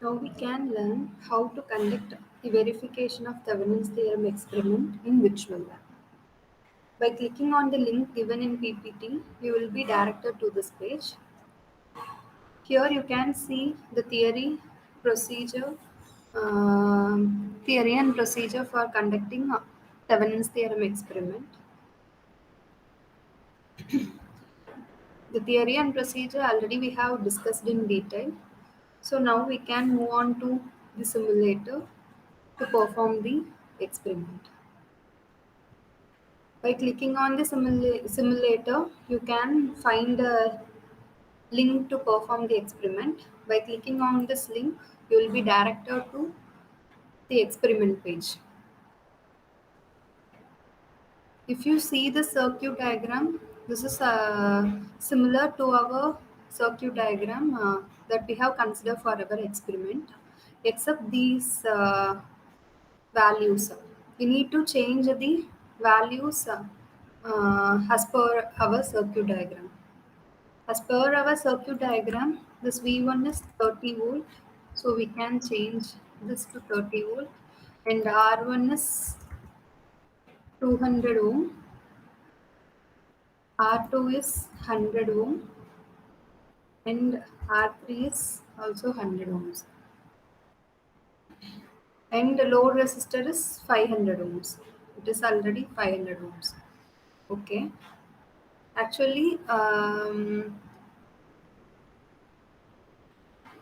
Now we can learn how to conduct the verification of Thevenin's theorem experiment in virtual lab. By clicking on the link given in PPT, you will be directed to this page. Here you can see the procedure, theory and procedure for conducting Thevenin's theorem experiment. The theory and procedure already we have discussed in detail. So now we can move on to the simulator to perform the experiment. By clicking on the simulator, you can find a link to perform the experiment. By clicking on this link, you will be directed to the experiment page. If you see the circuit diagram, this is similar to our circuit diagram that we have considered for our experiment, except these values. We need to change the values as per our circuit diagram. As per our circuit diagram, this V1 is 30 volt, so we can change this to 30 volt, and R1 is 200 ohm, R2 is 100 ohm, and R3 is also 100 ohms. And the load resistor is 500 ohms. It is already 500 ohms. Okay. Actually,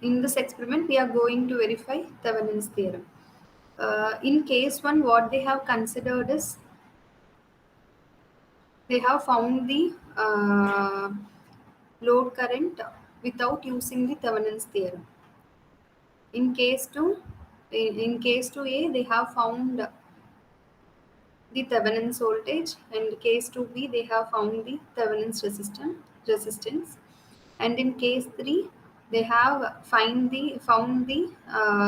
in this experiment, we are going to verify Thevenin's theorem. In case 1, what they have considered is they have found the load current without using the Thevenin's theorem. In case 2, in case 2a, they have found the Thevenin's voltage, and case 2b, they have found the Thevenin's resistance, and in case 3, they have found the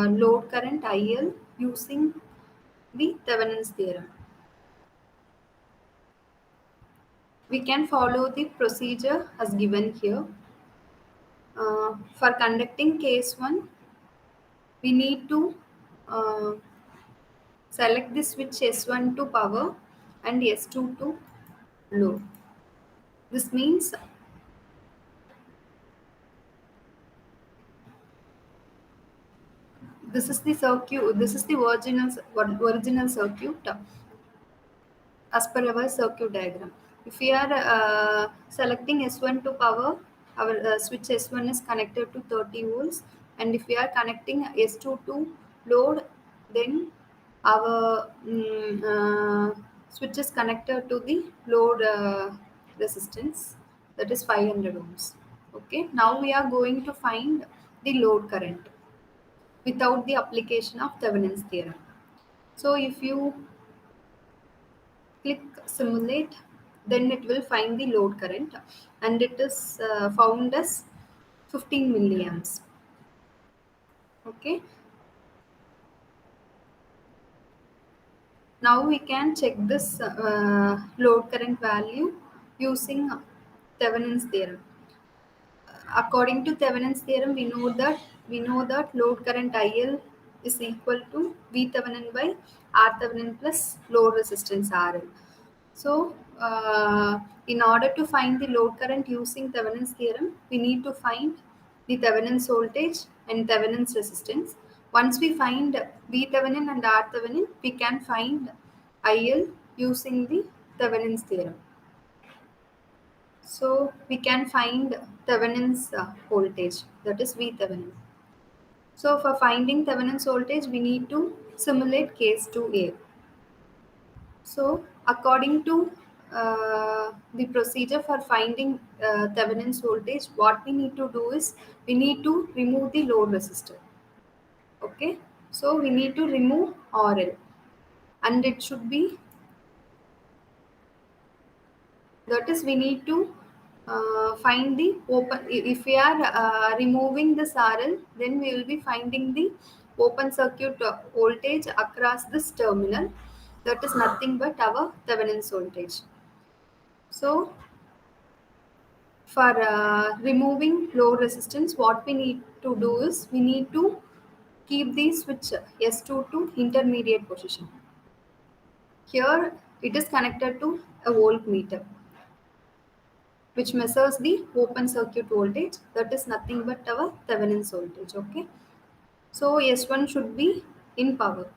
load current IL using the Thevenin's theorem. We can follow the procedure as given here. For conducting case 1, we need to uh, select the switch S1 to power and S2 to load. This means this is the circuit. This is the original circuit as per our circuit diagram. If we are selecting S1 to power, our switch S1 is connected to 30 volts, and if we are connecting S2 to load, then our switch is connected to the load resistance, that is 500 ohms. Okay, now we are going to find the load current without the application of Thevenin's theorem. So if you click simulate, then it will find the load current, and it is found as 15 milliamps. Okay, now we can check this load current value using Thevenin's theorem. According to Thevenin's theorem, we know that load current IL is equal to V Thevenin by R Thevenin plus load resistance RL. So, in order to find the load current using Thevenin's theorem, we need to find the Thevenin's voltage and Thevenin's resistance. Once we find V Thevenin and R Thevenin, we can find IL using the Thevenin's theorem. So we can find Thevenin's voltage, that is V Thevenin. So for finding Thevenin's voltage, we need to simulate case 2a. So according to the procedure for finding Thevenin's voltage, what we need to do is we need to remove the load resistor. Okay, so we need to remove RL, and it should be, that is, we need to find the open. If we are removing this RL, then we will be finding the open circuit voltage across this terminal, that is nothing but our Thevenin's voltage. So for removing load resistance, what we need to do is we need to keep the switch S2 to intermediate position. Here it is connected to a voltmeter which measures the open circuit voltage, that is nothing but our Thevenin's voltage. Okay, so S1 should be in power,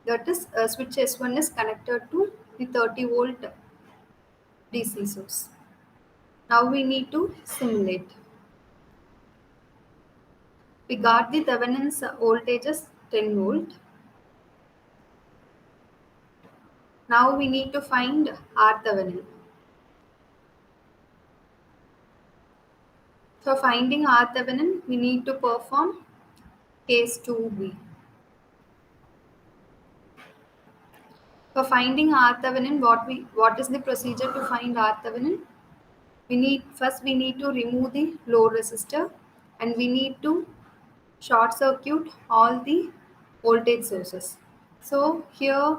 that is switch S1 is connected to the 30-volt DC source. Now we need to simulate. We got the Thevenin's voltage as 10 volt. Now we need to find R Thevenin. For finding R Thevenin, we need to perform case 2b. For finding R Thevenin, what is the procedure to find R Thevenin? We need to remove the load resistor, and we need to short circuit all the voltage sources. So here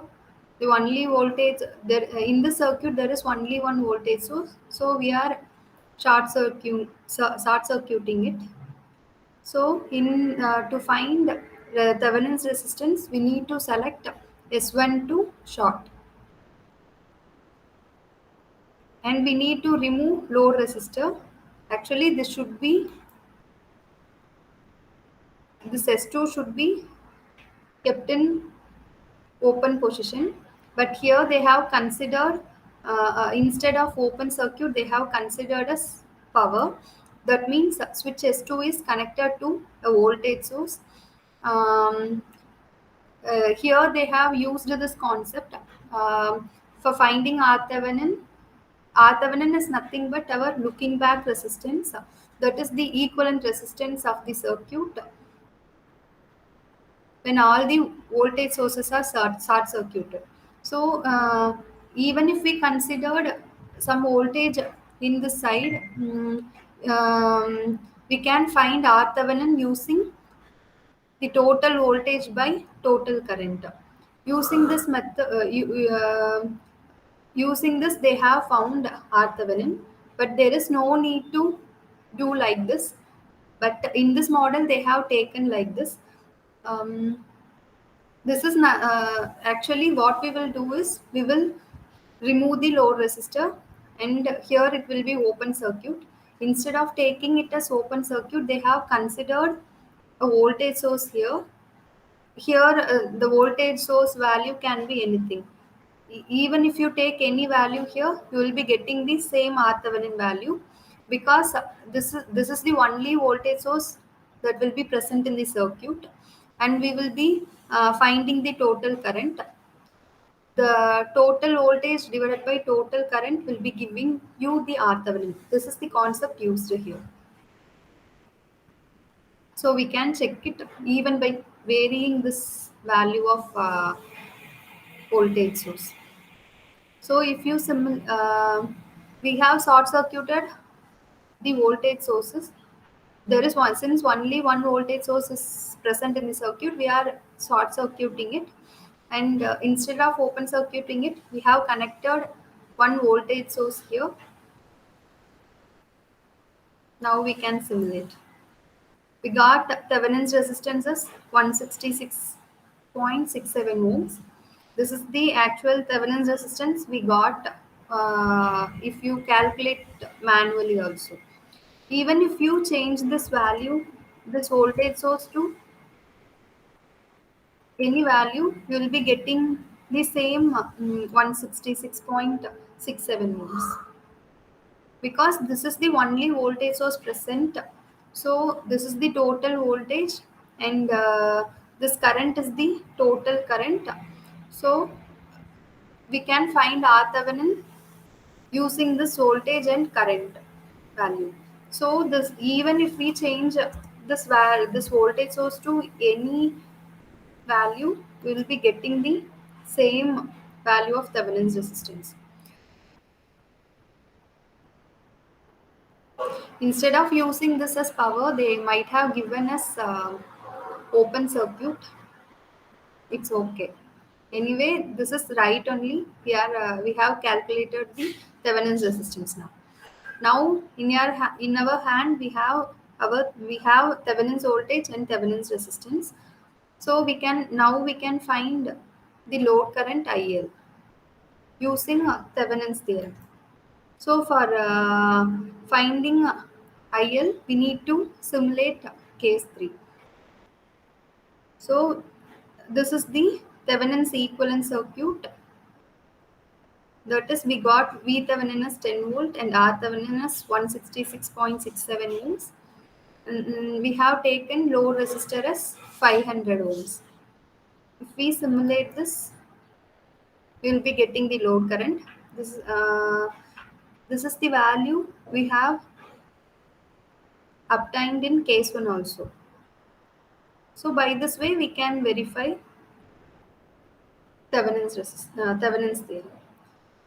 the only voltage there in the circuit, there is only one voltage source. So we are short circuiting it. So in to find Thevenin's resistance, we need to select S1 to short, and we need to remove load resistor. Actually, this S2 should be kept in open position, but here they have considered instead of open circuit they have considered as power. That means switch S2 is connected to a voltage source. um, Here they have used this concept for finding R Thevenin is nothing but our looking back resistance, that is the equivalent resistance of the circuit when all the voltage sources are short circuited. So even if we considered some voltage in the side, we can find R Thevenin using the total voltage by total current. Using this method, using this they have found R Thevenin, but there is no need to do like this. But in this model, they have taken like this. Um, this is not actually what we will do is we will remove the load resistor, and here it will be open circuit. Instead of taking it as open circuit, they have considered a voltage source here. Here the voltage source value can be anything. Even if you take any value here, you will be getting the same R Thevenin value, because this is the only voltage source that will be present in the circuit, and we will be finding the total current. The total voltage divided by total current will be giving you the R Thevenin. This is the concept used here. So we can check it even by varying this value of voltage source. So if you we have short circuited the voltage sources. There is one, since only one voltage source is present in the circuit, we are short circuiting it, and instead of open circuiting it, we have connected one voltage source here. Now we can simulate. We got Thevenin's resistance as 166.67 ohms. This is the actual Thevenin's resistance we got if you calculate manually also. Even if you change this value, this voltage source to any value, you will be getting the same 166.67 ohms, because this is the only voltage source present. So this is the total voltage, and this current is the total current. So we can find R Thevenin using this voltage and current value. So this, even if we change this voltage source to any value, we will be getting the same value of Thevenin's resistance. Instead of using this as power, they might have given us open circuit. It's okay. Anyway, this is right only. We have calculated the Thevenin's resistance now. Now in our hand we have We have Thevenin's voltage and Thevenin's resistance. So we can find the load current IL using Thevenin's theorem. So for finding IL, we need to simulate case 3. So this is the Thevenin's equivalent circuit. That is, we got V Thevenin as 10 volt and R Thevenin as 166.67 ohms. We have taken load resistor as 500 ohms. If we simulate this, we will be getting the load current. This this is the value we have obtained in case 1 also. So by this way we can verify Thevenin's theorem.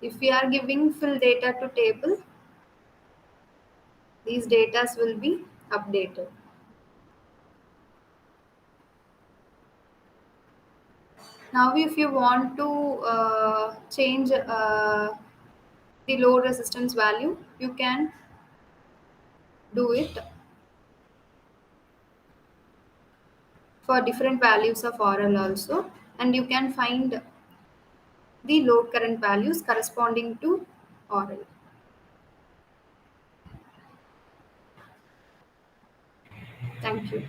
If we are giving full data to table, these datas will be updated. Now if you want to change the load resistance value, you can do it for different values of RL also, and you can find the load current values corresponding to RL. Thank you.